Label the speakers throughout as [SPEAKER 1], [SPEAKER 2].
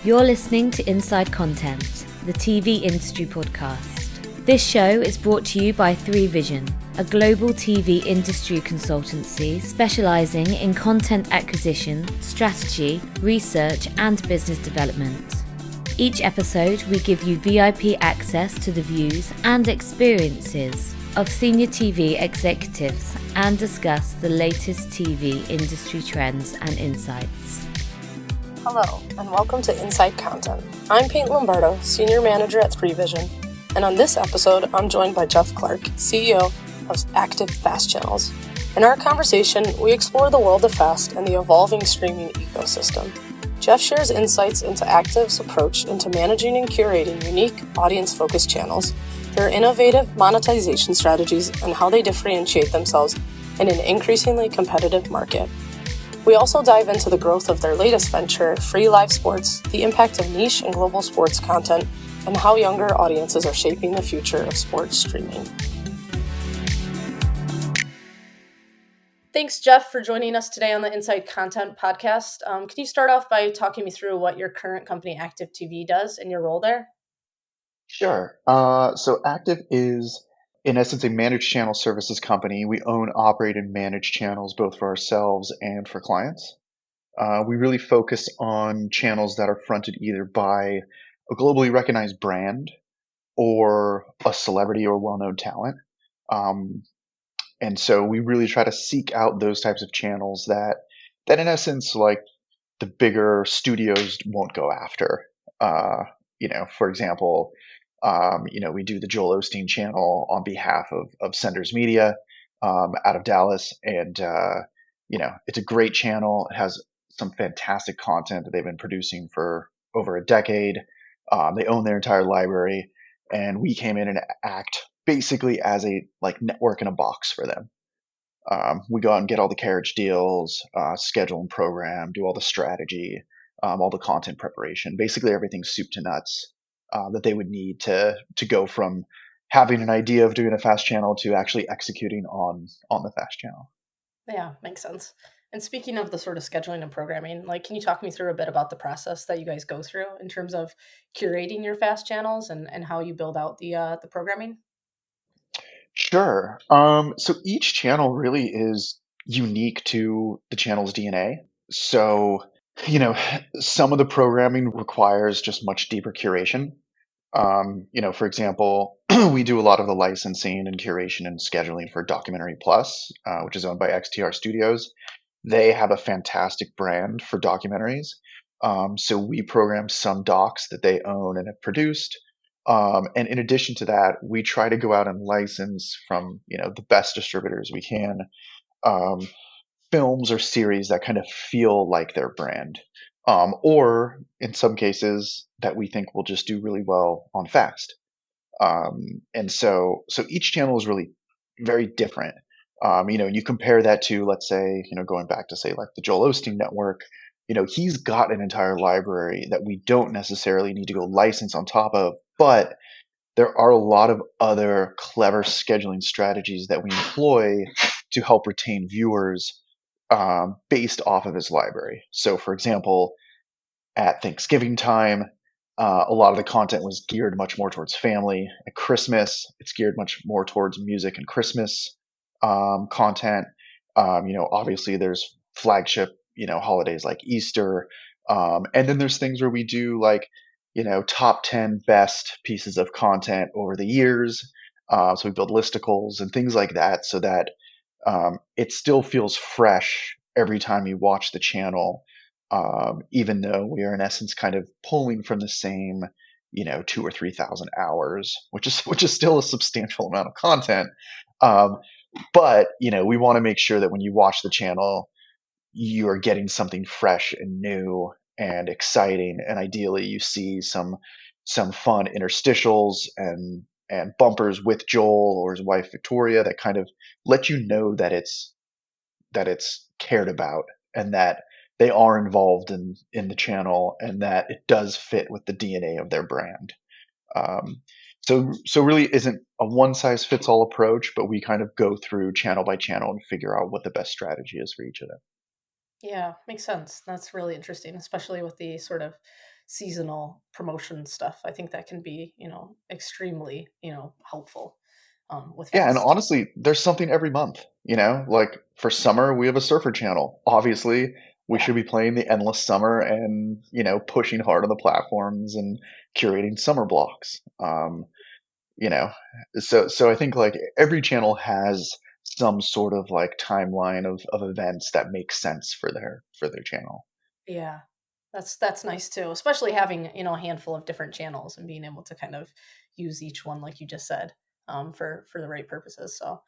[SPEAKER 1] You're listening to Inside Content, the TV industry podcast. This show is brought to you by acTVe Vision, a global TV industry consultancy specialising in content acquisition, strategy, research and business development. Each episode, we give you VIP access to the views and experiences of senior TV executives and discuss the latest TV industry trends and insights.
[SPEAKER 2] Hello, and welcome to Inside Content. I'm Peyton Lombardo, Senior Manager at acTVe Vision, and on this episode, I'm joined by Geoff Clark, CEO of acTVe Fast Channels. In our conversation, we explore the world of FAST and the evolving streaming ecosystem. Geoff shares insights into acTVe's approach into managing and curating unique, audience-focused channels, their innovative monetization strategies, and how they differentiate themselves in an increasingly competitive market. We also dive into the growth of their latest venture, Free Live Sports, the impact of niche and global sports content, and how younger audiences are shaping the future of sports streaming. Thanks, Geoff, for joining us today on the Inside Content podcast. Can you start off by talking me through what your current company, acTVe, does and your role there?
[SPEAKER 3] Sure. So acTVe is, in essence, a managed channel services company. We own, operate, and manage channels both for ourselves and for clients. We really focus on channels that are fronted either by a globally recognized brand or a celebrity or well-known talent. And so we really try to seek out those types of channels that in essence, like the bigger studios won't go after. For example, we do the Joel Osteen channel on behalf of Senders Media out of Dallas. And, it's a great channel. It has some fantastic content that they've been producing for over a decade. They own their entire library. And we came in and act basically as a network in a box for them. We go out and get all the carriage deals, schedule and program, do all the strategy, all the content preparation, basically everything soup to nuts. That they would need to go from having an idea of doing a fast channel to actually executing on the fast channel.
[SPEAKER 2] Yeah, makes sense. And speaking of the sort of scheduling and programming, can you talk me through a bit about the process that you guys go through in terms of curating your fast channels and how you build out the programming?
[SPEAKER 3] Sure. So each channel really is unique to the channel's DNA. So, some of the programming requires just much deeper curation. For example, we do a lot of the licensing and curation and scheduling for Documentary Plus, which is owned by XTR Studios. They have a fantastic brand for documentaries. So we program some docs that they own and have produced. And in addition to that, we try to go out and license from, the best distributors we can, films or series that kind of feel like their brand. Or in some cases that we think will just do really well on fast. And so each channel is really very different. You compare that to, let's say, going back to say like the Joel Osteen network, he's got an entire library that we don't necessarily need to go license on top of, but there are a lot of other clever scheduling strategies that we employ to help retain viewers based off of his library. So, for example, at Thanksgiving time, a lot of the content was geared much more towards family. At Christmas, it's geared much more towards music and Christmas content. Obviously there's flagship, holidays like Easter. And then there's things where we do top 10 best pieces of content over the years. So we build listicles and things like that so that it still feels fresh every time you watch the channel, even though we are in essence kind of pulling from the same, 2,000 or 3,000 hours, which is still a substantial amount of content. But we want to make sure that when you watch the channel, you are getting something fresh and new and exciting, and ideally you see some fun interstitials and bumpers with Joel or his wife Victoria that kind of let you know that it's cared about and that they are involved in the channel and that it does fit with the DNA of their brand. So really isn't a one size fits all approach, but we kind of go through channel by channel and figure out what the best strategy is for each of them.
[SPEAKER 2] Yeah, makes sense. That's really interesting, especially with the sort of seasonal promotion stuff. I think that can be, extremely, helpful with
[SPEAKER 3] Yeah, and
[SPEAKER 2] Fast.
[SPEAKER 3] honestly, there's something every month, Like for summer, we have a surfer channel. Obviously, we
[SPEAKER 2] Yeah.
[SPEAKER 3] should be playing the endless summer and, pushing hard on the platforms and curating summer blocks. You know, so I think like every channel has some sort of like timeline of events that make sense for their channel.
[SPEAKER 2] Yeah. That's nice too, especially having, a handful of different channels and being able to kind of use each one, like you just said, for the right purposes. So,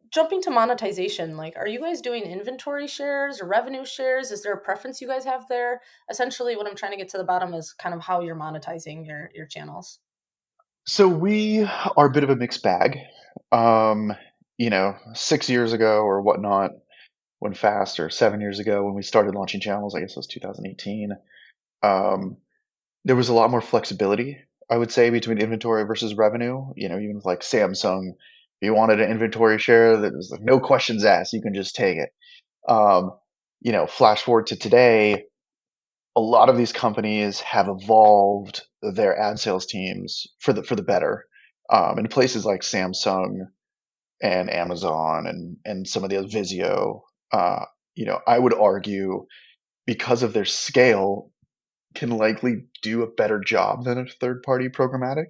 [SPEAKER 2] jumping to monetization, like, are you guys doing inventory shares or revenue shares? Is there a preference you guys have there? Essentially, what I'm trying to get to the bottom is kind of how you're monetizing your channels.
[SPEAKER 3] So we are a bit of a mixed bag. 6 years ago or whatnot, when Fast, or 7 years ago when we started launching channels, I guess it was 2018. Um, there was a lot more flexibility, I would say, between inventory versus revenue. Even with like Samsung, if you wanted an inventory share, that was like no questions asked, you can just take it. Um, Flash forward to today, a lot of these companies have evolved their ad sales teams for the better. In places like Samsung and Amazon and some of the other Vizio, I would argue because of their scale, can likely do a better job than a third party programmatic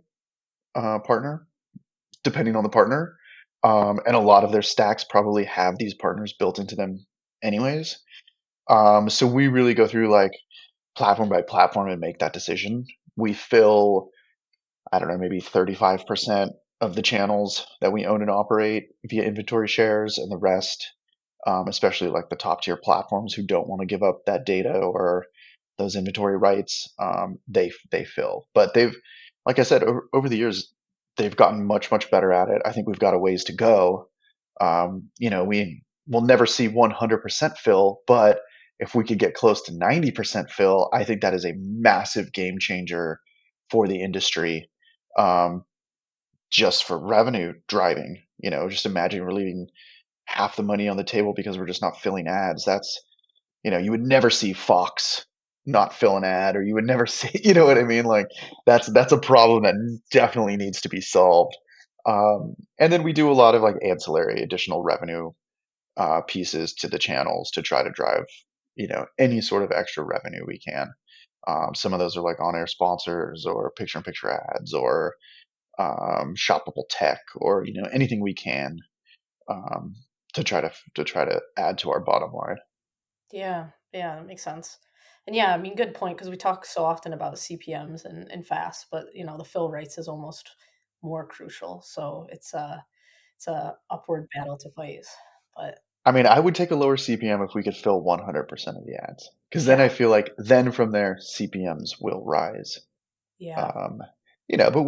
[SPEAKER 3] partner, depending on the partner. And a lot of their stacks probably have these partners built into them anyways. So we really go through like platform by platform and make that decision. We fill, I don't know, maybe 35% of the channels that we own and operate via inventory shares, and the rest, especially like the top tier platforms who don't want to give up that data or those inventory rights, they fill. But they've, like I said, over the years, they've gotten much better at it. I think we've got a ways to go. We will never see 100% fill, but if we could get close to 90% fill, I think that is a massive game changer for the industry, um, just for revenue driving. Just imagine we're leaving half the money on the table because we're just not filling ads. You would never see Fox not fill an ad, or you would never see, you know what I mean? Like that's a problem that definitely needs to be solved. And then we do a lot of like ancillary additional revenue pieces to the channels to try to drive, any sort of extra revenue we can. Some of those are like on-air sponsors or picture-in-picture ads or shoppable tech, or anything we can, um, to try to add to our bottom line.
[SPEAKER 2] Yeah, yeah, that makes sense. And yeah, I mean, good point because we talk so often about CPMs and fast, but the fill rates is almost more crucial. So it's a upward battle to fight. But
[SPEAKER 3] I mean, I would take a lower CPM if we could fill 100% of the ads, because then I
[SPEAKER 2] yeah,
[SPEAKER 3] feel like then from there CPMs will rise.
[SPEAKER 2] yeah,
[SPEAKER 3] Um, but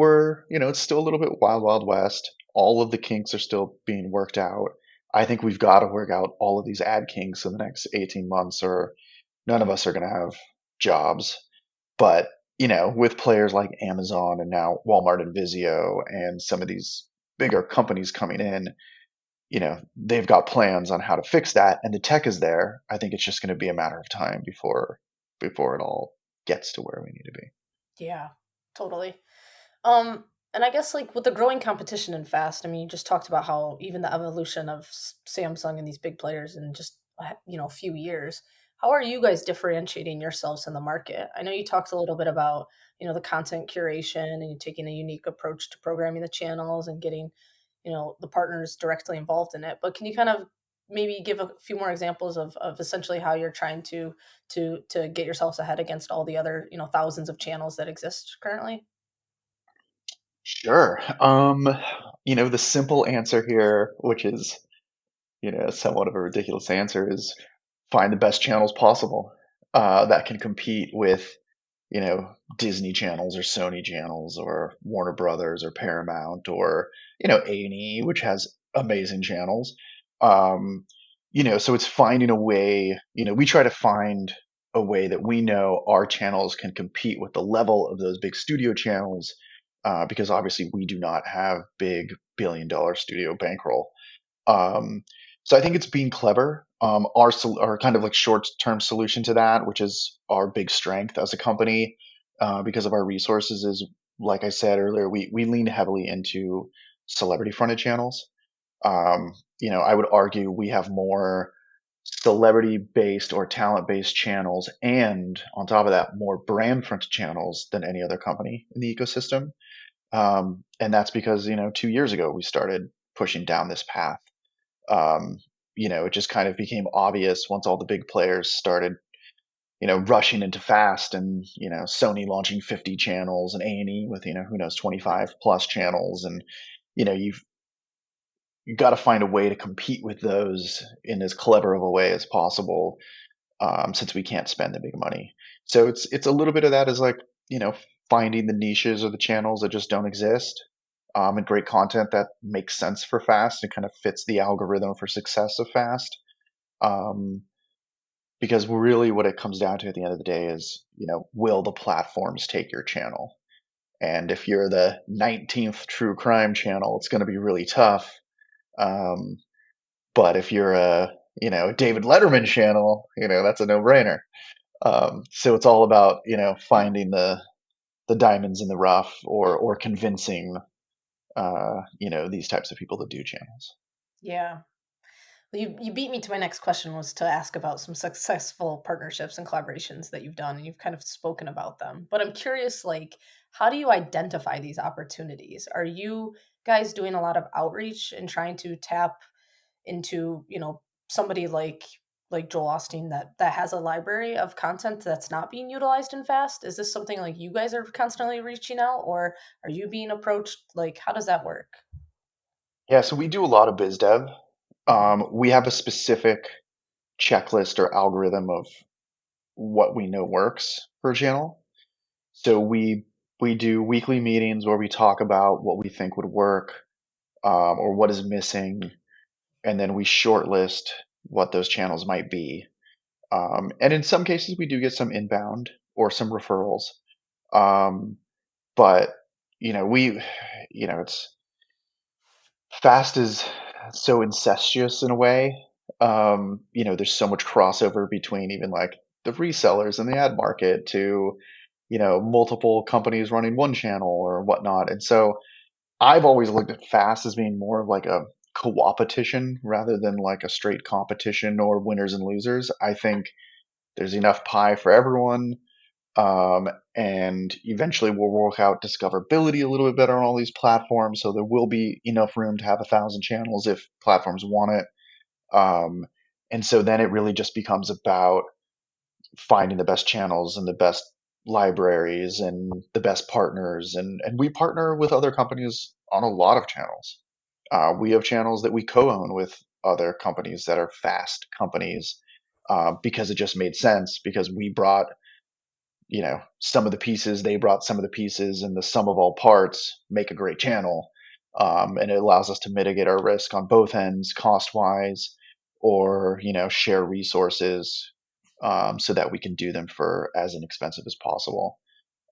[SPEAKER 3] it's still a little bit wild west. All of the kinks are still being worked out. I think we've got to work out all of these ad kinks in the next 18 months, or none of us are going to have jobs. But, with players like Amazon and now Walmart and Vizio and some of these bigger companies coming in, they've got plans on how to fix that, and the tech is there. I think it's just going to be a matter of time before it all gets to where we need to be.
[SPEAKER 2] yeah, totally. Um, and I guess like with the growing competition in fast, I mean, you just talked about how even the evolution of Samsung and these big players in just a few years. How are you guys differentiating yourselves in the market? I know you talked a little bit about the content curation and you taking a unique approach to programming the channels and getting the partners directly involved in it. But can you kind of maybe give a few more examples of essentially how you're trying to get yourselves ahead against all the other thousands of channels that exist currently?
[SPEAKER 3] Sure. The simple answer here, which is, somewhat of a ridiculous answer, is find the best channels possible that can compete with, Disney channels or Sony channels or Warner Brothers or Paramount or, A&E, which has amazing channels. So it's finding a way, we try to find a way that we know our channels can compete with the level of those big studio channels, because obviously we do not have big $1 billion studio bankroll. Um, So I think it's being clever. Our kind of like short-term solution to that, which is our big strength as a company, because of our resources, is like I said earlier, we lean heavily into celebrity fronted channels. I would argue we have more celebrity based or talent based channels, and on top of that, more brand fronted channels than any other company in the ecosystem. And that's because, 2 years ago, we started pushing down this path. um, it just kind of became obvious once all the big players started, rushing into fast, and, Sony launching 50 channels and A&E with, who knows, 25 plus channels. And, you've got to find a way to compete with those in as clever of a way as possible, since we can't spend the big money. So it's a little bit of that, is like, finding the niches or the channels that just don't exist, and great content that makes sense for fast and kind of fits the algorithm for success of fast. Um, because really what it comes down to at the end of the day is, will the platforms take your channel? And if you're the 19th true crime channel, it's going to be really tough. Um, but if you're a David Letterman channel, that's a no-brainer. So it's all about, finding the diamonds in the rough, or convincing, these types of people to do channels.
[SPEAKER 2] Yeah. Well, you beat me to my next question, was to ask about some successful partnerships and collaborations that you've done, and you've kind of spoken about them. But I'm curious, like, how do you identify these opportunities? Are you guys doing a lot of outreach and trying to tap into, somebody like Joel Osteen that has a library of content that's not being utilized in fast? Is this something like you guys are constantly reaching out, or are you being approached? Like, how does that work?
[SPEAKER 3] Yeah, so we do a lot of biz dev. We have a specific checklist or algorithm of what we know works for a channel. So we do weekly meetings where we talk about what we think would work, or what is missing, and then we shortlist what those channels might be. And in some cases, we do get some inbound or some referrals. Um, but it's fast is so incestuous in a way. There's so much crossover between even like the resellers and the ad market to, multiple companies running one channel or whatnot. And so I've always looked at fast as being more of like a co-opetition rather than like a straight competition or winners and losers. I think there's enough pie for everyone. And eventually we'll work out discoverability a little bit better on all these platforms. So there will be enough room to have 1,000 channels if platforms want it. And so then it really just becomes about finding the best channels and the best libraries and the best partners. And we partner with other companies on a lot of channels. We have channels that we co-own with other companies that are fast companies, because it just made sense, because we brought, some of the pieces, they brought some of the pieces, and the sum of all parts make a great channel. And it allows us to mitigate our risk on both ends, cost wise, or, share resources, so that we can do them for as inexpensive as possible,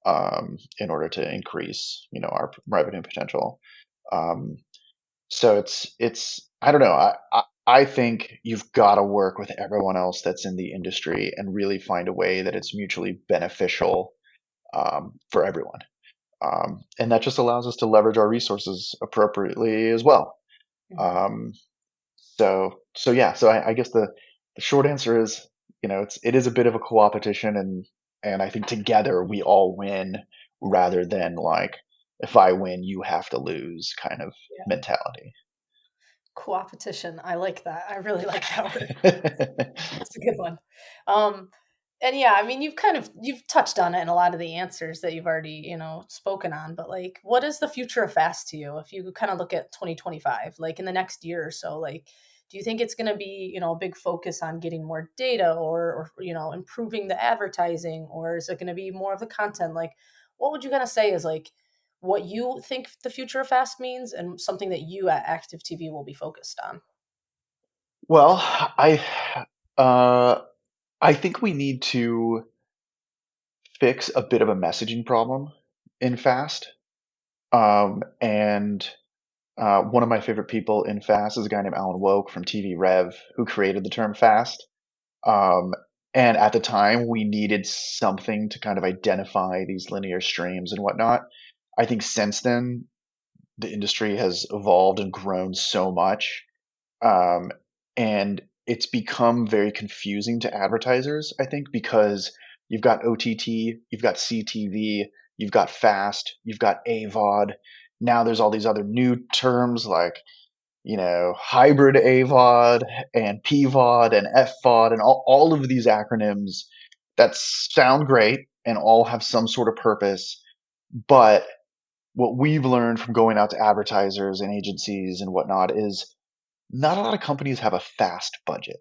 [SPEAKER 3] in order to increase, our revenue potential. Um, so it's I don't know. I think you've got to work with everyone else that's in the industry and really find a way that it's mutually beneficial, for everyone. And that just allows us to leverage our resources appropriately as well.
[SPEAKER 2] Mhm.
[SPEAKER 3] Um, so yeah. So I guess the short answer is, it is a bit of a co-opetition, and I think together we all win, rather than like, if I win, you have to lose kind of mentality.
[SPEAKER 2] Co-opetition. I like that. I really like that word. That's a good one. Um, and yeah, I mean, you've touched on it in a lot of the answers that you've already, spoken on, but like, what is the future of fast to you? If you kind of look at 2025, like in the next year or so, like, do you think it's going to be, a big focus on getting more data, or improving the advertising, or is it going to be more of the content? Like, what would you kind of say is like what you think the future of fast means, and something that you at Active TV will be focused on?
[SPEAKER 3] Well, uh, I think we need to fix a bit of a messaging problem in fast. And One of my favorite people in fast is a guy named Alan Woke from TV Rev, who created the term fast. Um, and at the time, we needed something to kind of identify these linear streams and whatnot. I think since then, the industry has evolved and grown so much. Um, and it's become very confusing to advertisers, I think, because you've got OTT, you've got CTV, you've got fast, you've got AVOD. Now there's all these other new terms like, hybrid AVOD and PVOD and FVOD and all of these acronyms that sound great and all have some sort of purpose. But what we've learned from going out to advertisers and agencies and whatnot is not a lot of companies have a fast budget,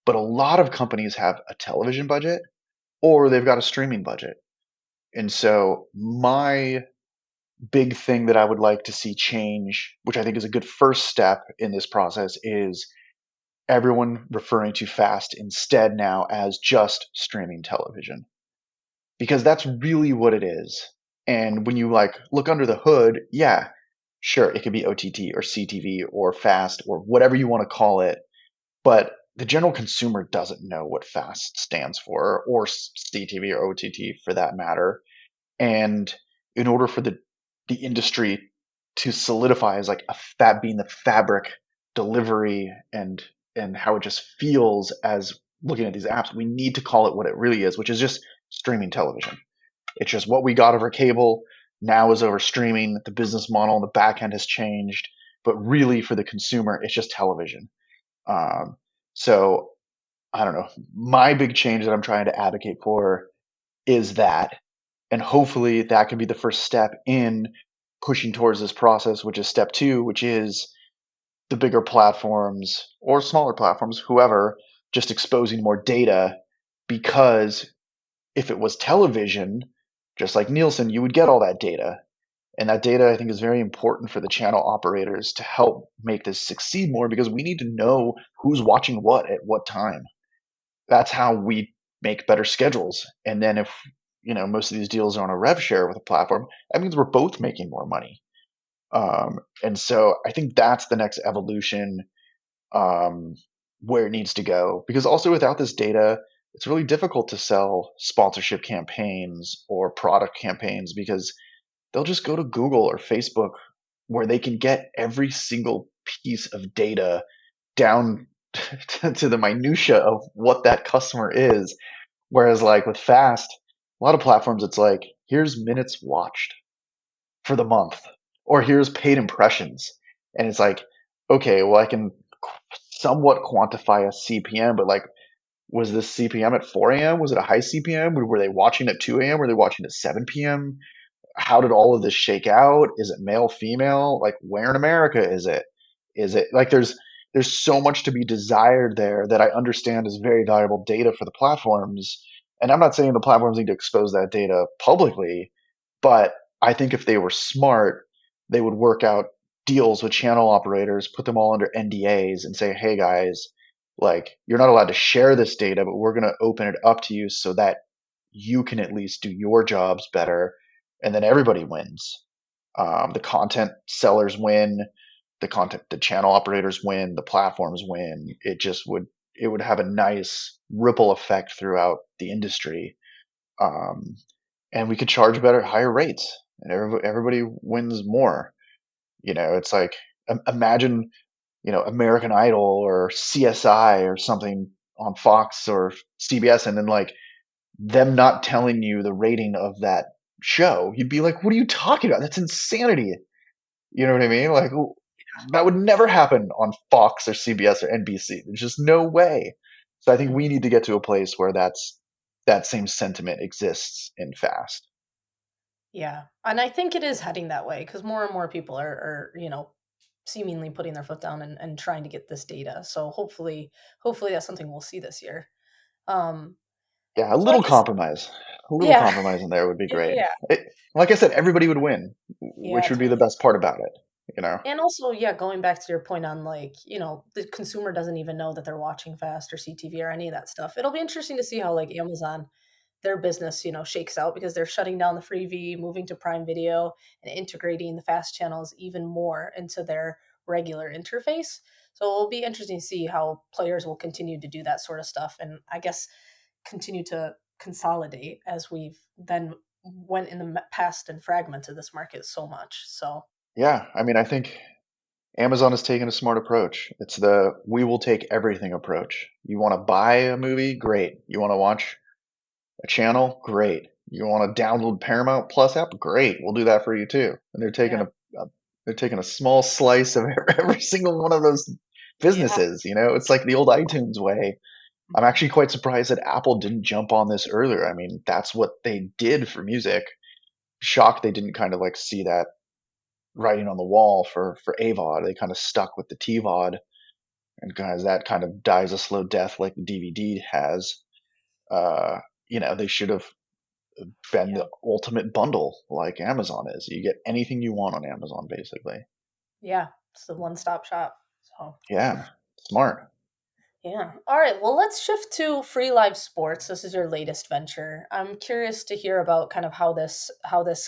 [SPEAKER 3] but a lot of companies have a television budget or they've got a streaming budget. And so my big thing that I would like to see change, which I think is a good first step in this process, is everyone referring to fast instead now as just streaming television. Because that's really what it is. And when you look under the hood, yeah, sure, it could be OTT or CTV or fast or whatever you want to call it. But the general consumer doesn't know what fast stands for, or CTV or OTT for that matter. And in order for the industry to solidify as that being the fabric delivery and how it just feels as looking at these apps, we need to call it what it really is, which is just streaming television. It's just what we got over cable now is over streaming. The business model on the back end has changed, but really for the consumer, it's just television. So I don't know. My big change that I'm trying to advocate for is that, and hopefully that can be the first step in pushing towards this process, which is step two, which is the bigger platforms or smaller platforms, whoever, just exposing more data. Because if it was television, just like Nielsen, you would get all that data. And that data, I think, is very important for the channel operators to help make this succeed more because we need to know who's watching what at what time. That's how we make better schedules. And then if, most of these deals are on a rev share with a platform, that means we're both making more money. And so I think that's the next evolution where it needs to go. Because also without this data, it's really difficult to sell sponsorship campaigns or product campaigns because they'll just go to Google or Facebook where they can get every single piece of data down to the minutia of what that customer is. Whereas with Fast, a lot of platforms, it's like, here's minutes watched for the month, or here's paid impressions. And it's like, okay, well, I can somewhat quantify a CPM, but was this CPM at 4 a.m.? Was it a high CPM? Were they watching at 2 a.m.? Were they watching at 7 p.m.? How did all of this shake out? Is it male, female? Where in America is it? Is it there's so much to be desired there that I understand is very valuable data for the platforms. And I'm not saying the platforms need to expose that data publicly, but I think if they were smart, they would work out deals with channel operators, put them all under NDAs and say, hey guys, you're not allowed to share this data, but we're going to open it up to you so that you can at least do your jobs better. And then everybody wins. The content sellers win, the channel operators win, the platforms win. It would have a nice ripple effect throughout the industry. And we could charge higher rates and everybody wins more. It's like, imagine, American Idol or CSI or something on Fox or CBS, and then them not telling you the rating of that show. You'd be like, what are you talking about? That's insanity. You know what I mean? That would never happen on Fox or CBS or NBC. There's just no way. So I think we need to get to a place where that same sentiment exists in fast.
[SPEAKER 2] Yeah. And I think it is heading that way because more and more people are seemingly putting their foot down and trying to get this data. So hopefully that's something we'll see this year.
[SPEAKER 3] Yeah, a
[SPEAKER 2] So I
[SPEAKER 3] little
[SPEAKER 2] guess,
[SPEAKER 3] compromise. A little
[SPEAKER 2] yeah,
[SPEAKER 3] compromise in there would be great.
[SPEAKER 2] yeah,
[SPEAKER 3] Like I said, everybody would win,
[SPEAKER 2] yeah,
[SPEAKER 3] which would be the
[SPEAKER 2] totally.
[SPEAKER 3] best part about it.
[SPEAKER 2] And also, yeah, going back to your point on the consumer doesn't even know that they're watching Fast or CTV or any of that stuff. It'll be interesting to see how Amazon their business, shakes out, because they're shutting down the Freevee, moving to Prime Video, and integrating the fast channels even more into their regular interface. So it'll be interesting to see how players will continue to do that sort of stuff, and I guess continue to consolidate as we've then went in the past and fragmented this market so much. So
[SPEAKER 3] Yeah, I mean, I think Amazon has taken a smart approach. It's the we will take everything approach. You want to buy a movie? Great. You want to watch a channel? Great. You want to download Paramount Plus app? Great. We'll do that for you too. And
[SPEAKER 2] yeah,
[SPEAKER 3] they're taking a small slice of every single one of those
[SPEAKER 2] yeah,
[SPEAKER 3] businesses. It's like the old iTunes way. I'm actually quite surprised that Apple didn't jump on this earlier. I mean, that's what they did for music. Shocked they didn't kind of like see that writing on the wall for AVOD. They kind of stuck with the TVOD, and guys, that kind of dies a slow death like the DVD has. Uh, they should have been
[SPEAKER 2] yeah,
[SPEAKER 3] the ultimate bundle like Amazon is. You get anything you want on Amazon, basically.
[SPEAKER 2] yeah. It's the one-stop shop. So
[SPEAKER 3] Yeah, smart.
[SPEAKER 2] yeah. All right. Well, let's shift to Free Live Sports. This is your latest venture. I'm curious to hear about kind of how this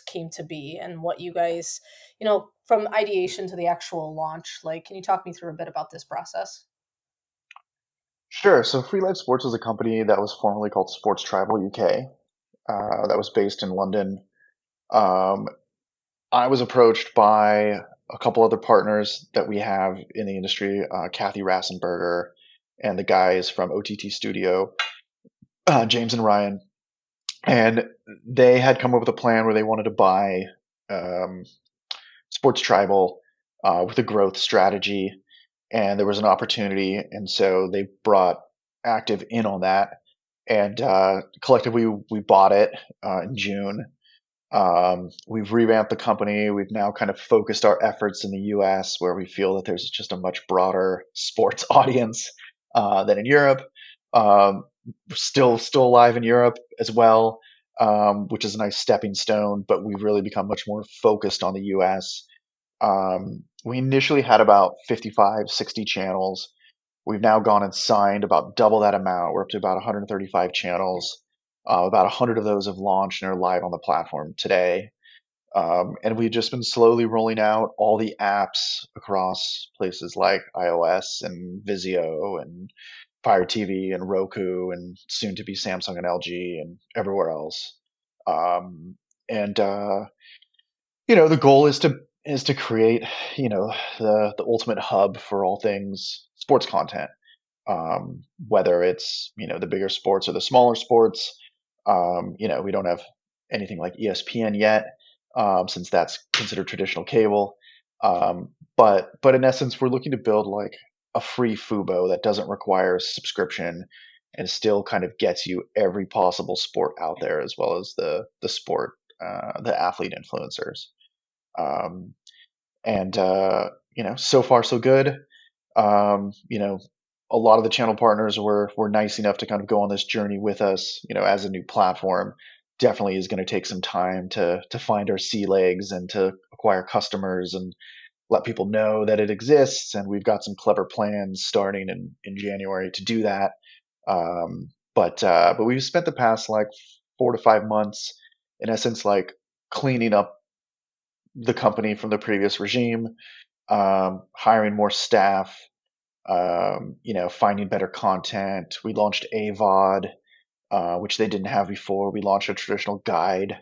[SPEAKER 2] came to be, and what you guys, from ideation to the actual launch. Like, can you talk me through a bit about this process?
[SPEAKER 3] Sure. So Free Live Sports was a company that was formerly called Sports Tribal UK. That was based in London. Um, I was approached by a couple other partners that we have in the industry, Kathy Rassenberger and the guys from OTT Studio, James and Ryan, and they had come up with a plan where they wanted to buy um, Sports Tribal with a growth strategy, and there was an opportunity, and so they brought acTVe in on that, and collectively we bought it in June. We've revamped the company. We've now kind of focused our efforts in the US, where we feel that there's just a much broader sports audience than in Europe. Um, still alive in Europe as well, which is a nice stepping stone, but we've really become much more focused on the US. We initially had about 55, 60 channels. We've now gone and signed about double that amount. We're up to about 135 channels. About 100 of those have launched and are live on the platform today. And we've just been slowly rolling out all the apps across places like iOS and Vizio and Fire TV and Roku and soon to be Samsung and LG and everywhere else. Um, and the goal is to create, the ultimate hub for all things sports content, whether it's the bigger sports or the smaller sports. We don't have anything like ESPN yet, since that's considered traditional cable. But in essence, we're looking to build like a free Fubo that doesn't require a subscription and still kind of gets you every possible sport out there, as well as the athlete influencers. Um, and so far so good. Um, you know, a lot of the channel partners were nice enough to kind of go on this journey with us. As a new platform, definitely is going to take some time to find our sea legs and to acquire customers and let people know that it exists. And we've got some clever plans starting in January to do that. But we've spent the past like 4 to 5 months, in essence, like cleaning up the company from the previous regime, hiring more staff, finding better content. We launched AVOD, which they didn't have before. We launched a traditional guide,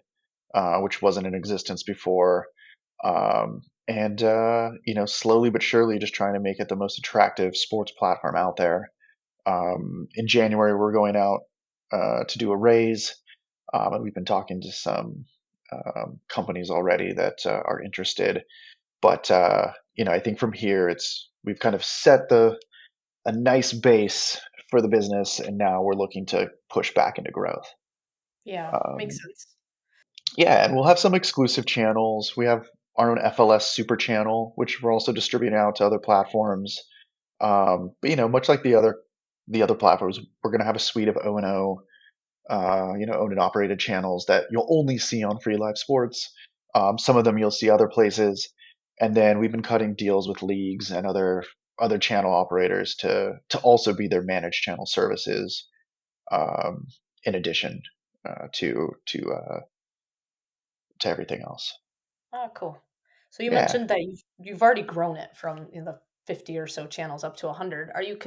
[SPEAKER 3] which wasn't in existence before. And slowly but surely just trying to make it the most attractive sports platform out there. In January, we're going out to do a raise, and we've been talking to some companies already that are interested. But I think from here, we've kind of set a nice base for the business, and now we're looking to push back into growth.
[SPEAKER 2] Yeah, makes
[SPEAKER 3] Um,
[SPEAKER 2] sense.
[SPEAKER 3] yeah, and we'll have some exclusive channels. We have our own FLS Super channel, which we're also distributing out to other platforms. But much like the other platforms, we're going to have a suite of O&O, owned and operated channels that you'll only see on Free Live Sports. Some of them you'll see other places, and then we've been cutting deals with leagues and other channel operators to also be their managed channel services, in addition. to everything else.
[SPEAKER 2] Oh, cool. So you
[SPEAKER 3] Yeah.
[SPEAKER 2] mentioned that you've already grown it from the 50 or so channels up to 100. Are you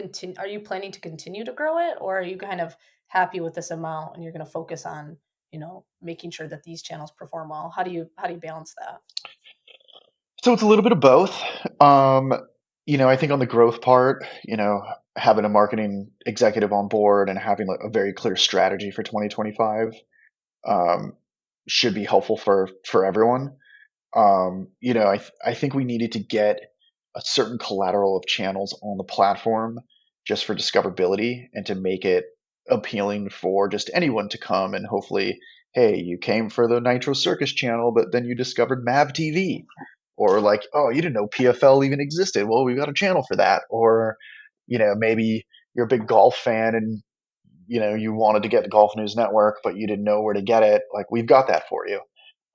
[SPEAKER 2] planning to continue to grow it, or are you kind of happy with this amount and you're going to focus on, making sure that these channels perform well? How do you balance that?
[SPEAKER 3] So it's a little bit of both. Um, I think on the growth part, having a marketing executive on board and having like a very clear strategy for 2025 um, should be helpful for everyone. I think we needed to get a certain collateral of channels on the platform just for discoverability and to make it appealing for just anyone to come and hopefully, hey, you came for the Nitro Circus channel, but then you discovered Mav TV. Or like, oh, you didn't know PFL even existed. Well, we've got a channel for that. Or, maybe you're a big golf fan and you wanted to get the Golf News Network, but you didn't know where to get it. Like, we've got that for you.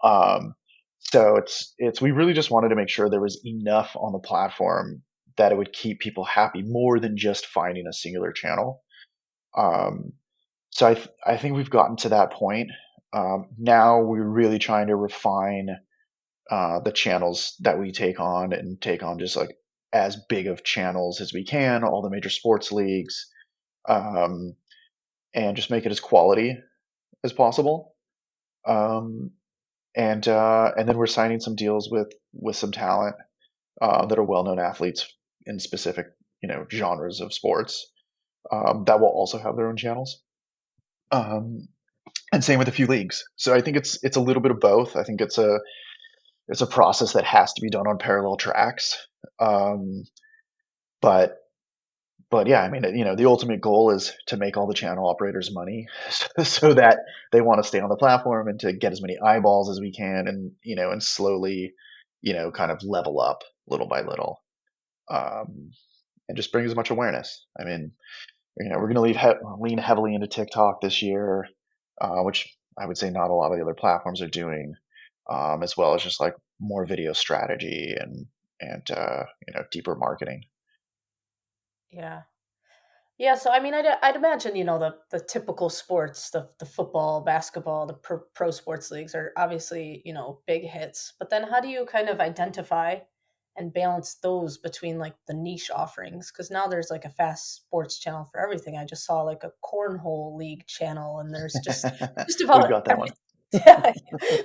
[SPEAKER 3] Um, so it's we really just wanted to make sure there was enough on the platform that it would keep people happy more than just finding a singular channel. Um, so I think we've gotten to that point. Now we're really trying to refine the channels that we take on and take on just like as big of channels as we can, all the major sports leagues, um, and just make it as quality as possible. Um, and then we're signing some deals with some talent that are well-known athletes in specific genres of sports that will also have their own channels. Um, and same with a few leagues. So I think it's a little bit of both. I think it's a process that has to be done on parallel tracks. Um, but but yeah, I mean, the ultimate goal is to make all the channel operators money so that they want to stay on the platform and to get as many eyeballs as we can and, and slowly, kind of level up little by little. Um, and just bring as much awareness. I mean, we're going to lean heavily into TikTok this year, which I would say not a lot of the other platforms are doing, as well as just like more video strategy and deeper marketing.
[SPEAKER 2] Yeah. Yeah, so I mean, I'd imagine, the typical sports, the football, basketball, the pro sports leagues are obviously, big hits. But then how do you kind of identify and balance those between like the niche offerings? Because now there's like a fast sports channel for everything. I just saw like a cornhole league channel, and there's just
[SPEAKER 3] We've
[SPEAKER 2] about
[SPEAKER 3] got that one.
[SPEAKER 2] everything. Yeah.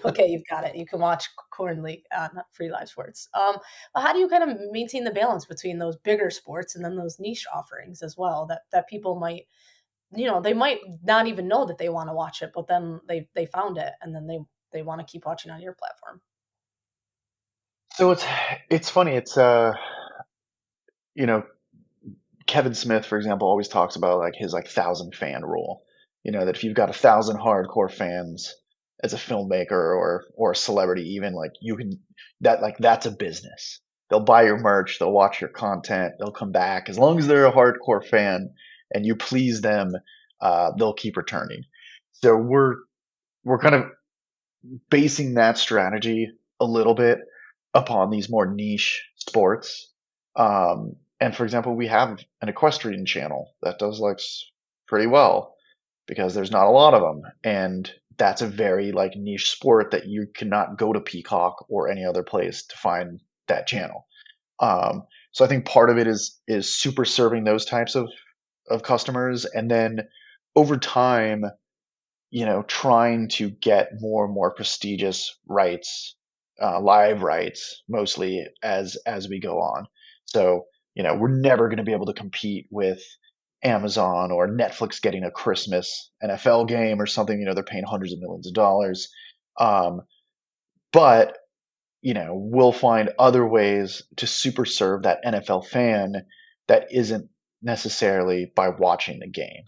[SPEAKER 2] Okay, you've got it. You can watch Corn League on Free Live Sports. But how do you kind of maintain the balance between those bigger sports and then those niche offerings as well that people might, they might not even know that they want to watch it, but then they found it and then they want to keep watching on your platform.
[SPEAKER 3] So it's funny. It's you know, Kevin Smith, for example, always talks about like his like 1,000 fan rule. That if you've got 1,000 hardcore fans as a filmmaker or a celebrity, even like you can that's a business. They'll buy your merch, they'll watch your content, they'll come back as long as they're a hardcore fan and you please them. They'll keep returning. So we're kind of basing that strategy a little bit upon these more niche sports. And for example, we have an equestrian channel that does like pretty well because there's not a lot of them. And that's a very like niche sport that you cannot go to Peacock or any other place to find that channel. So I think part of it is super serving those types of customers. And then over time, trying to get more and more prestigious rights, live rights, mostly as we go on. So, we're never going to be able to compete with Amazon or Netflix getting a Christmas NFL game or something. They're paying hundreds of millions of dollars. Um, but, we'll find other ways to super serve that NFL fan that isn't necessarily by watching the game.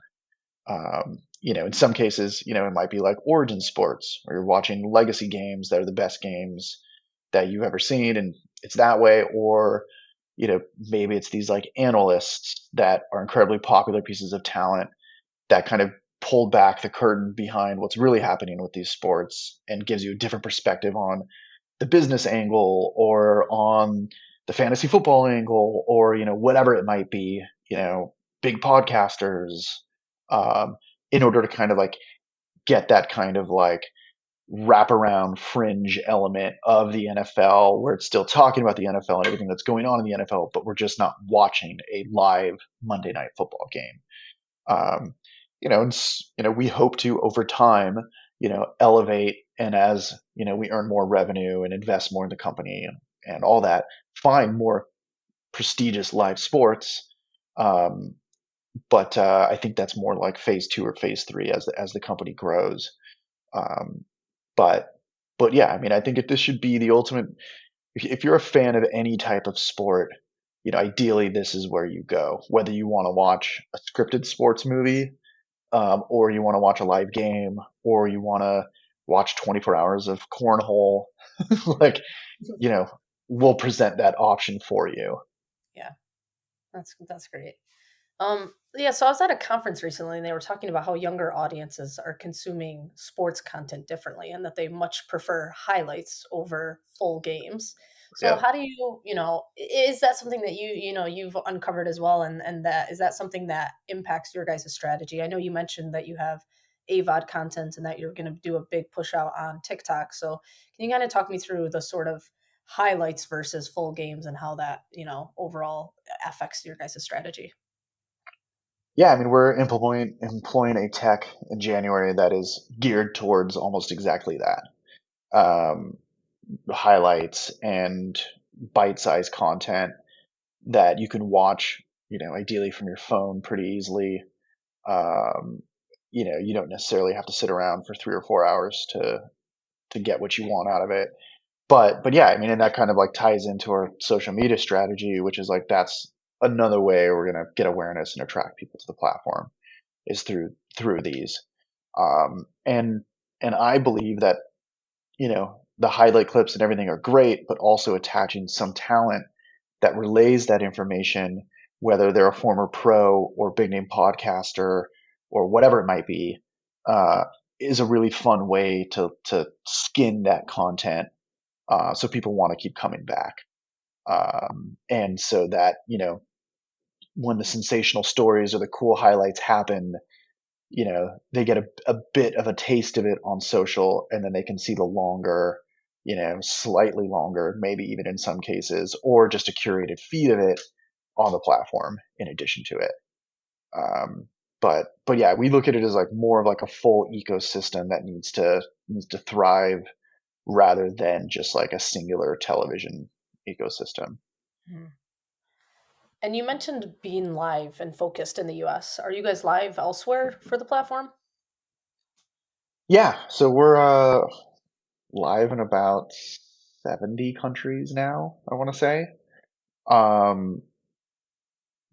[SPEAKER 3] In some cases, it might be like Origin Sports, where you're watching legacy games that are the best games that you've ever seen, and it's that way. Or, maybe it's these like analysts that are incredibly popular pieces of talent that kind of pulled back the curtain behind what's really happening with these sports and gives you a different perspective on the business angle or on the fantasy football angle or, whatever it might be, big podcasters, in order to kind of like get that kind of like wraparound fringe element of the NFL where it's still talking about the NFL and everything that's going on in the NFL, but we're just not watching a live Monday Night Football game. Um, we hope to over time, elevate, and as we earn more revenue and invest more in the company and all that, find more prestigious live sports. Um, but I think that's more like phase two or phase three as the company grows. Um, but but yeah, I mean, I think this should be the ultimate. If you're a fan of any type of sport, ideally this is where you go. Whether you want to watch a scripted sports movie, or you want to watch a live game, or you want to watch 24 hours of cornhole, like you know, we'll present that option for you.
[SPEAKER 2] Yeah, that's great. Yeah, so I was at a conference recently and they were talking about how younger audiences are consuming sports content differently and that they much prefer highlights over full games. So
[SPEAKER 3] Yeah.
[SPEAKER 2] how do is that something that you've uncovered as well, and that is that something that impacts your guys' strategy? I know you mentioned that you have AVOD content and that you're going to do a big push out on TikTok. So can you kind of talk me through the sort of highlights versus full games and how that, overall affects your guys' strategy?
[SPEAKER 3] Yeah, I mean, we're employing a tech in January that is geared towards almost exactly that. Um, Highlights and bite-sized content that you can watch, ideally from your phone pretty easily. Um, you don't necessarily have to sit around for 3 or 4 hours to get what you want out of it. But yeah, I mean, and that kind of like ties into our social media strategy, which is like that's another way we're gonna get awareness and attract people to the platform is through these. And I believe that the highlight clips and everything are great, but also attaching some talent that relays that information, whether they're a former pro or big name podcaster or whatever it might be, uh, is a really fun way to skin that content, so people want to keep coming back. And so that when the sensational stories or the cool highlights happen, they get a bit of a taste of it on social, and then they can see the longer, slightly longer, maybe even in some cases, or just a curated feed of it on the platform in addition to it. But yeah, we look at it as like more of like a full ecosystem that needs to thrive rather than just like a singular television ecosystem.
[SPEAKER 2] Mhm. And you mentioned being live and focused in the US. Are you guys live elsewhere for the platform?
[SPEAKER 3] Yeah, so we're live in about 70 countries now, I want to say. Um,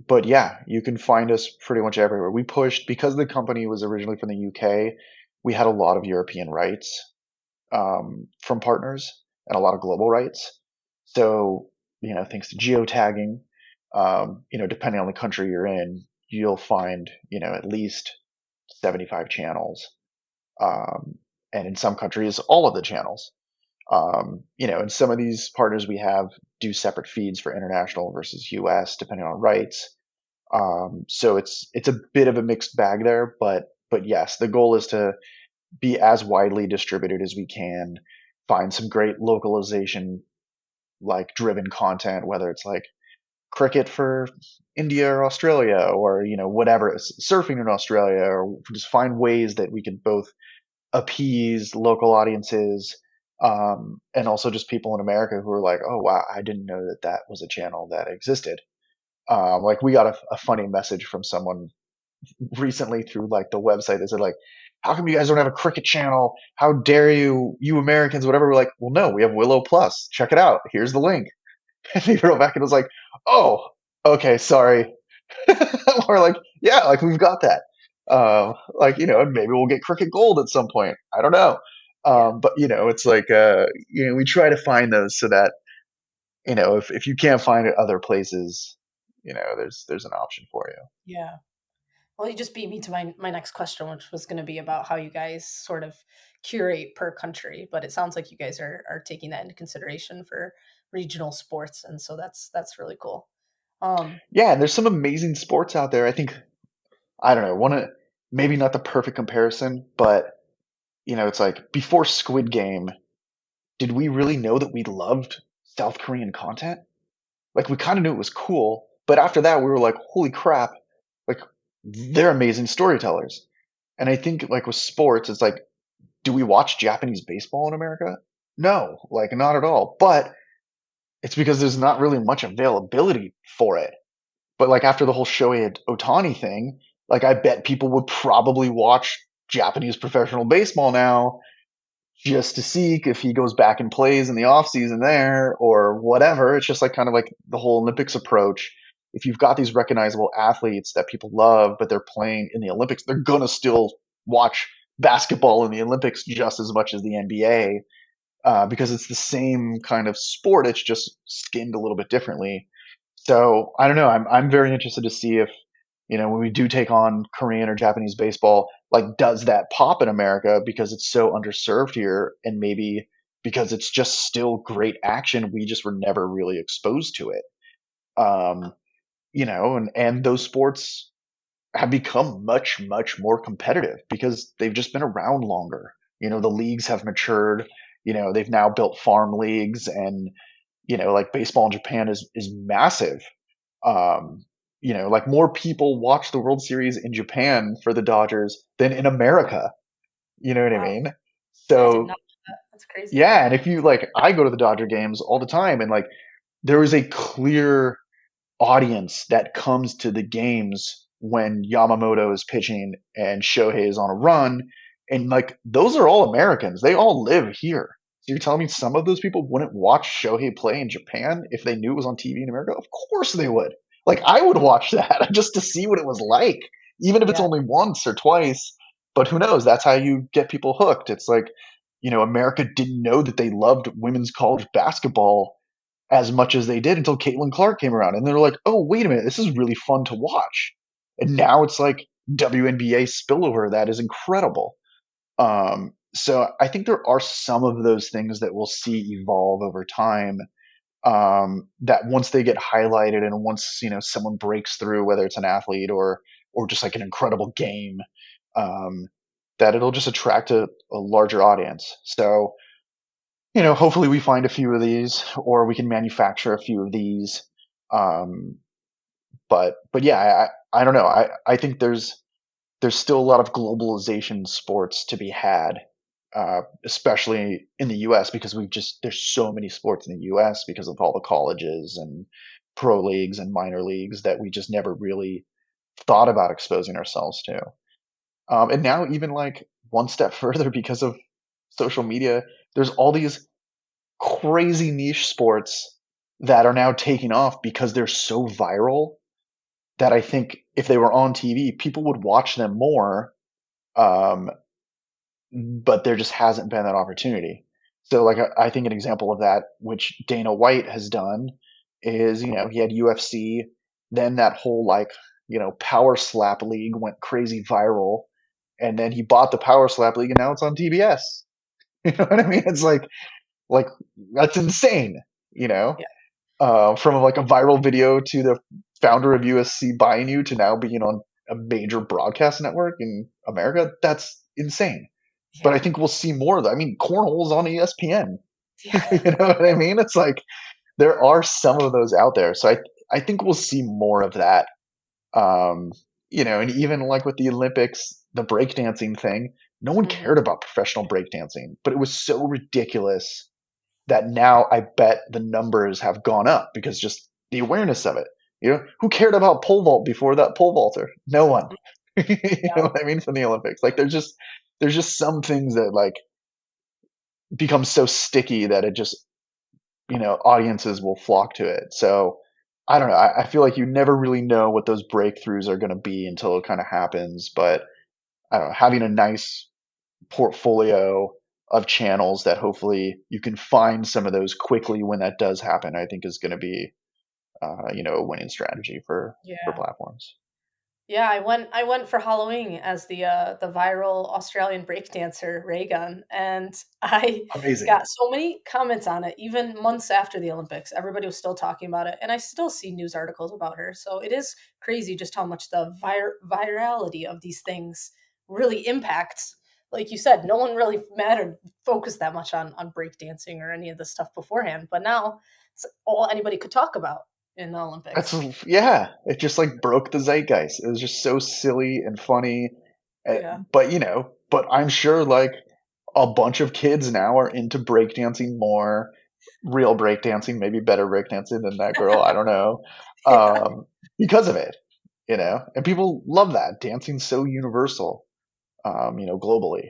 [SPEAKER 3] but yeah, you can find us pretty much everywhere. We pushed because the company was originally from the UK. We had a lot of European rights, from partners and a lot of global rights. So, thanks to geotagging, depending on the country you're in, you'll find, at least 75 channels. Um, and in some countries, all of the channels. And some of these partners we have do separate feeds for international versus US, depending on rights. So it's a bit of a mixed bag there, but yes, the goal is to be as widely distributed as we can, find some great localization like driven content, whether it's like cricket for India or Australia or whatever, surfing in Australia, or just find ways that we can both appease local audiences, and also just people in America who are like, oh wow, I didn't know that that was a channel that existed. Like we got a funny message from someone recently through like the website that said like, how come you guys don't have a cricket channel? How dare you Americans, whatever. We're like, well, no, we have Willow Plus. Check it out. Here's the link. And he wrote back and was like, oh, okay, sorry. Or like, yeah, like we've got that. Like, and maybe we'll get cricket gold at some point. I don't know.
[SPEAKER 2] Yeah.
[SPEAKER 3] But it's like, we try to find those so that, if you can't find it other places, there's an option for you.
[SPEAKER 2] Yeah. Well, you just beat me to my next question, which was going to be about how you guys sort of curate per country. But it sounds like you guys are taking that into consideration for regional sports, and so that's really cool. Um,
[SPEAKER 3] Yeah, and there's some amazing sports out there. I think, I don't know, maybe not the perfect comparison, but it's like before Squid Game, did we really know that we loved South Korean content? Like we kind of knew it was cool, but after that we were like, holy crap, like they're amazing storytellers. And I think like with sports, it's like, do we watch Japanese baseball in America? No, like not at all. But it's because there's not really much availability for it. But like after the whole Shohei Ohtani thing, like I bet people would probably watch Japanese professional baseball now just to see if he goes back and plays in the off season there or whatever. It's just like kind of like the whole Olympics approach. If you've got these recognizable athletes that people love, but they're playing in the Olympics, they're gonna still watch basketball in the Olympics just as much as the NBA because it's the same kind of sport. It's just skinned a little bit differently. So I don't know. I'm very interested to see if when we do take on Korean or Japanese baseball, like does that pop in America because it's so underserved here, and maybe because it's just still great action, we just were never really exposed to it. Um, and those sports have become much, much more competitive because they've just been around longer. The leagues have matured. They've now built farm leagues, and like baseball in Japan is massive. Like more people watch the World Series in Japan for the Dodgers than in America. You know what I
[SPEAKER 2] Wow.
[SPEAKER 3] mean?
[SPEAKER 2] I did
[SPEAKER 3] So
[SPEAKER 2] not know that. That's crazy.
[SPEAKER 3] yeah, and if you like, I go to the Dodger games all the time, and like there is a clear audience that comes to the games when Yamamoto is pitching and Shohei is on a run, and like those are all Americans. They all live here. So you're telling me some of those people wouldn't watch Shohei play in Japan if they knew it was on TV in America? Of course they would. Like I would watch that just to see what it was like, even if it's
[SPEAKER 2] Yeah.
[SPEAKER 3] only once or twice. But who knows? That's how you get people hooked. It's like, America didn't know that they loved women's college basketball as much as they did until Caitlin Clark came around. And they're like, oh, wait a minute, this is really fun to watch. And now it's like WNBA spillover that is incredible. So I think there are some of those things that we'll see evolve over time. That once they get highlighted and once someone breaks through, whether it's an athlete or just like an incredible game, um, that it'll just attract a larger audience. So hopefully we find a few of these, or we can manufacture a few of these. Um, but yeah, I don't know. I think there's still a lot of globalization sports to be had, especially in the U.S. because there's so many sports in the U.S. because of all the colleges and pro leagues and minor leagues that we just never really thought about exposing ourselves to. And now even like one step further because of social media, there's all these crazy niche sports that are now taking off because they're so viral that I think if they were on TV, people would watch them more. Um, but there just hasn't been that opportunity. So, like, I think an example of that, which Dana White has done, is he had UFC, then that whole like Power Slap League went crazy viral, and then he bought the Power Slap League, and now it's on TBS. You know what I mean? It's like that's insane. You know,
[SPEAKER 2] Yeah.
[SPEAKER 3] from like a viral video to the founder of USC buying you to now being on a major broadcast network in America. That's insane. But I
[SPEAKER 2] Yeah.
[SPEAKER 3] think we'll see more of that. I mean, cornhole's on ESPN.
[SPEAKER 2] Yeah.
[SPEAKER 3] You know what I mean? It's like there are some of those out there. So I think we'll see more of that. Um, and even like with the Olympics, the breakdancing thing, no one
[SPEAKER 2] Mhm.
[SPEAKER 3] cared about professional breakdancing, but it was so ridiculous that now I bet the numbers have gone up because just the awareness of it. Who cared about pole vault before that pole vaulter? No one. You know
[SPEAKER 2] Yeah.
[SPEAKER 3] what I mean? From the Olympics, like there's just some things that like become so sticky that it just audiences will flock to it. So I don't know. I feel like you never really know what those breakthroughs are going to be until it kind of happens. But I don't know, having a nice portfolio of channels that hopefully you can find some of those quickly when that does happen, I think is going to be a winning strategy for
[SPEAKER 2] Yeah.
[SPEAKER 3] platforms.
[SPEAKER 2] Yeah, I went for Halloween as the viral Australian breakdancer Reagan, and I
[SPEAKER 3] Amazing.
[SPEAKER 2] got so many comments on it, even months after the Olympics. Everybody was still talking about it, and I still see news articles about her. So it is crazy just how much the virality of these things really impacts like you said, no one really focused that much on breakdancing or any of this stuff beforehand. But now it's all anybody could talk about in the
[SPEAKER 3] That's,
[SPEAKER 2] Olympics.
[SPEAKER 3] yeah, it just like broke the zeitgeist. It was just so silly and funny.
[SPEAKER 2] Yeah.
[SPEAKER 3] But but I'm sure like a bunch of kids now are into breakdancing more, real breakdancing, maybe better breakdancing than that girl. I don't know.
[SPEAKER 2] Yeah.
[SPEAKER 3] Because of it, and people love that. Dancing's so universal, globally.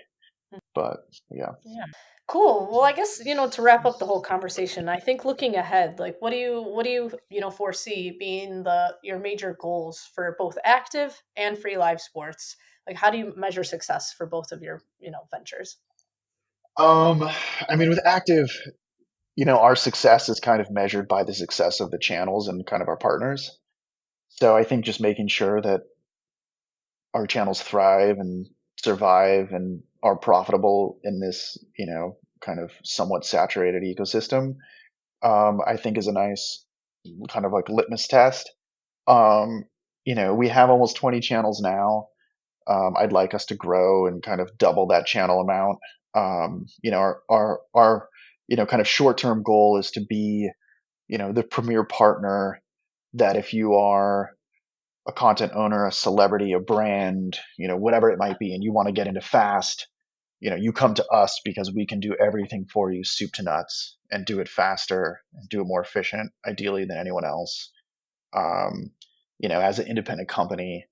[SPEAKER 3] But yeah.
[SPEAKER 2] Yeah. Cool. Well, I guess, to wrap up the whole conversation, I think looking ahead, like what do you foresee being your major goals for both active and free live sports? Like how do you measure success for both of your, ventures?
[SPEAKER 3] I mean, with active, our success is kind of measured by the success of the channels and kind of our partners. So I think just making sure that our channels thrive and survive and are profitable in this, kind of somewhat saturated ecosystem, I think is a nice kind of like litmus test. We have almost 20 channels now. I'd like us to grow and kind of double that channel amount. Our kind of short-term goal is to be, the premier partner that if you are a content owner, a celebrity, a brand, whatever it might be, and you want to get into fast, you come to us because we can do everything for you, soup to nuts, and do it faster and do it more efficient, ideally than anyone else. As an independent company,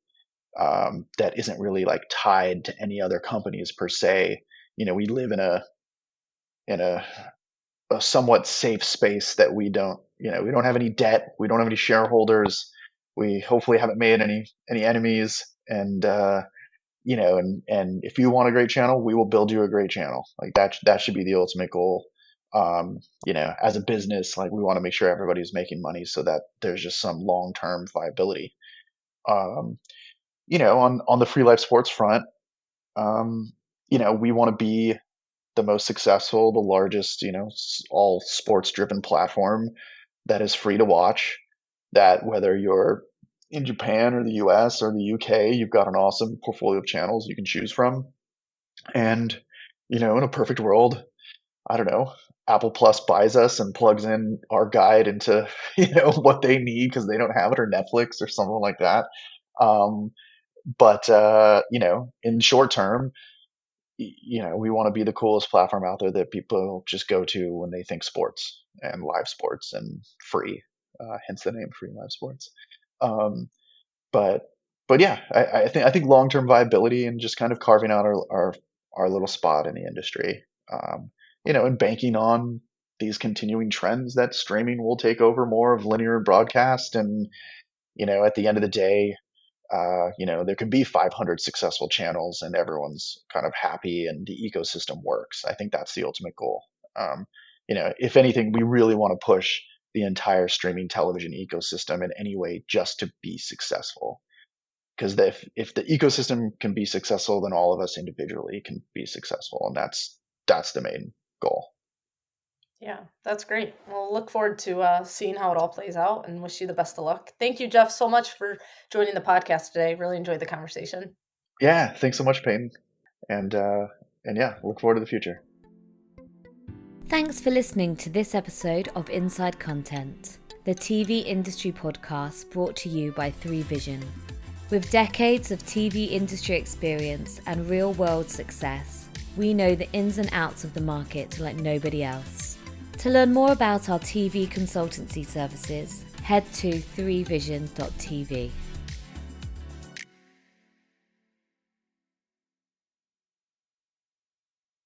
[SPEAKER 3] that isn't really like tied to any other companies per se. We live in a somewhat safe space that we don't have any debt, we don't have any shareholders, we hopefully haven't made any enemies, and and if you want a great channel, we will build you a great channel. Like that should be the ultimate goal. As a business, like we want to make sure everybody's making money so that there's just some long-term viability. On the free life sports front, we want to be the most successful, the largest, all sports driven platform that is free to watch, that whether you're in Japan or the US or the UK, you've got an awesome portfolio of channels you can choose from. And, in a perfect world, I don't know, Apple Plus buys us and plugs in our guide into, what they need because they don't have it, or Netflix or something like that. But in short term, we want to be the coolest platform out there that people just go to when they think sports and live sports and free, hence the name Free Live Sports. Um, but yeah, I think long-term viability and just kind of carving out our little spot in the industry, and banking on these continuing trends that streaming will take over more of linear broadcast. And, at the end of the day, there can be 500 successful channels and everyone's kind of happy and the ecosystem works. I think that's the ultimate goal. If anything, we really want to push the entire streaming television ecosystem in any way just to be successful. Because if the ecosystem can be successful, then all of us individually can be successful. And that's the main goal.
[SPEAKER 2] Yeah, that's great. We'll look forward to seeing how it all plays out and wish you the best of luck. Thank you, Geoff, so much for joining the podcast today. Really enjoyed the conversation.
[SPEAKER 3] Yeah, thanks so much, Peyton. And yeah, look forward to the future.
[SPEAKER 1] Thanks for listening to this episode of Inside Content, the TV industry podcast brought to you by 3Vision. With decades of TV industry experience and real-world success, we know the ins and outs of the market like nobody else. To learn more about our TV consultancy services, head to 3vision.tv.